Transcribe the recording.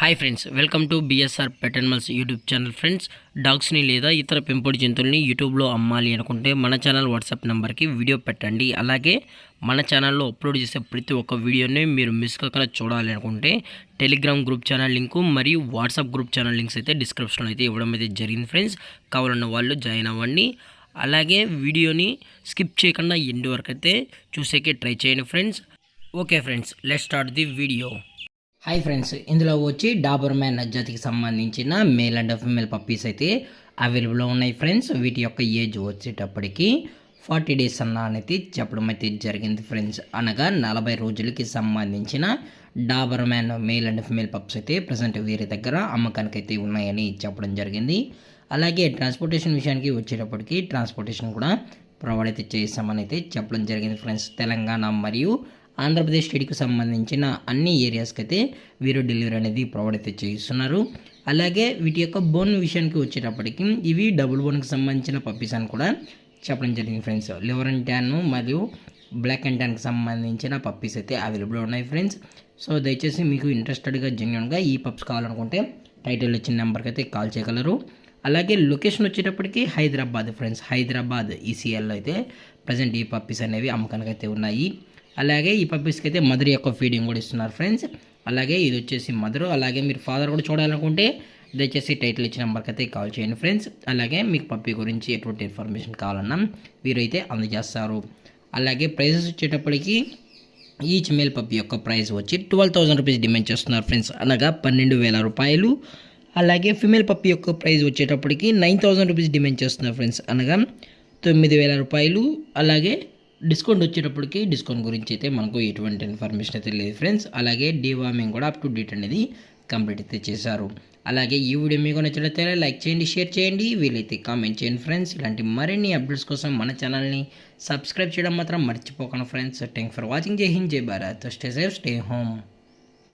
Hi friends, welcome to BSR pet animals YouTube channel. Friends, డాగ్స్ని లేదా ఇతర పెంపుడు జంతువుల్ని యూట్యూబ్లో అమ్మాలి అనుకుంటే మన ఛానల్ వాట్సాప్ నెంబర్కి వీడియో పెట్టండి. అలాగే మన ఛానల్లో అప్లోడ్ చేసే ప్రతి ఒక్క వీడియోని మీరు మిస్ కాకుండా చూడాలి అనుకుంటే టెలిగ్రామ్ గ్రూప్ ఛానల్ లింకు మరియు వాట్సాప్ గ్రూప్ ఛానల్ లింక్స్ అయితే డిస్క్రిప్షన్లో అయితే ఇవ్వడం అయితే జరిగింది. ఫ్రెండ్స్, కావాలన్న వాళ్ళు జాయిన్ అవ్వండి. అలాగే వీడియోని స్కిప్ చేయకుండా ఎండ్ వరకు అయితే చూసేకే ట్రై చేయండి friends. Okay friends, let's start the video. Hi friends, ఇందులో వచ్చి డాబర్ మ్యాన్ జాతికి సంబంధించిన మేల్ అండ్ ఫీమేల్ పప్పీస్ అయితే అవైలబుల్లో ఉన్నాయి ఫ్రెండ్స్. వీటి యొక్క ఏజ్ వచ్చేటప్పటికి 40 డేస్ అనేది చెప్పడం అయితే జరిగింది ఫ్రెండ్స్. అనగా 40 రోజులకి సంబంధించిన Dabur man male and female pups అయితే ప్రజెంట్ వీరి దగ్గర అమ్మకానికి అయితే ఉన్నాయని చెప్పడం జరిగింది. అలాగే ట్రాన్స్పోర్టేషన్ విషయానికి వచ్చేటప్పటికి ట్రాన్స్పోర్టేషన్ కూడా ప్రొవైడ్ అయితే చేస్తామని అయితే చెప్పడం జరిగింది ఫ్రెండ్స్. తెలంగాణ మరియు ఆంధ్రప్రదేశ్ స్టేట్కి సంబంధించిన అన్ని ఏరియాస్కి అయితే వీరు డెలివరీ అనేది ప్రొవైడ్ అయితే చేస్తున్నారు. అలాగే వీటి యొక్క బోన్ విషయానికి వచ్చేటప్పటికి ఇవి డబుల్ బోన్కి సంబంధించిన పప్పీస్ అని కూడా చెప్పడం జరిగింది ఫ్రెండ్స్. లివర్ అండ్ ట్యాన్ మరియు బ్లాక్ అండ్ ట్యాన్కి సంబంధించిన పప్పీస్ అయితే అవైలబుల్ ఉన్నాయి ఫ్రెండ్స్. సో దయచేసి మీకు ఇంట్రెస్టెడ్గా జెన్యున్గా ఈ పప్స్ కావాలనుకుంటే టైటిల్ వచ్చిన నెంబర్కి అయితే కాల్ చేయగలరు. అలాగే లొకేషన్ వచ్చేటప్పటికి హైదరాబాద్ ఫ్రెండ్స్. హైదరాబాద్ ఈసీఎల్లో అయితే ప్రజెంట్ ఈ పప్పీస్ అనేవి అమ్మకానికి అయితే ఉన్నాయి. అలాగే ఈ పప్పీస్కి అయితే మదర్ యొక్క ఫీడింగ్ కూడా ఇస్తున్నారు ఫ్రెండ్స్. అలాగే ఇది వచ్చేసి మదరు. అలాగే మీరు ఫాదర్ కూడా చూడాలనుకుంటే దయచేసి టైటిల్ ఇచ్చిన నెంబర్కి అయితే కాల్ చేయండి ఫ్రెండ్స్. అలాగే మీకు పప్పీ గురించి ఎటువంటి ఇన్ఫర్మేషన్ కావాలన్నా వీరైతే అందజేస్తారు. అలాగే ప్రైజెస్ వచ్చేటప్పటికి ఈచ్ మేల్ పప్పీ యొక్క ప్రైస్ వచ్చి 12,000 రూపీస్ డిమాండ్ చేస్తున్నారు ఫ్రెండ్స్, అనగా 12,000 రూపాయలు. అలాగే ఫిమేల్ పప్పీ యొక్క ప్రైస్ వచ్చేటప్పటికి 9,000 రూపీస్ డిమాండ్ చేస్తున్నారు ఫ్రెండ్స్, అనగా 9,000 రూపాయలు. అలాగే డిస్కౌంట్ వచ్చేటప్పటికి డిస్కౌంట్ గురించి అయితే మనకు ఎటువంటి ఇన్ఫర్మేషన్ అయితే లేదు ఫ్రెండ్స్. అలాగే డీవార్మింగ్ కూడా అప్ టు డేట్ అనేది కంప్లీట్ అయితే చేశారు. అలాగే ఈ వీడియో మీకు నచ్చినట్లయితే లైక్ చేయండి, షేర్ చేయండి, వీలైతే కామెంట్ చేయండి ఫ్రెండ్స్. ఇలాంటి మరిన్ని అప్డేట్స్ కోసం మన ఛానల్ని సబ్స్క్రైబ్ చేయడం మాత్రం మర్చిపోకండి ఫ్రెండ్స్. Thank for watching. జై హింద్, జై Bharat. Stay safe, stay home.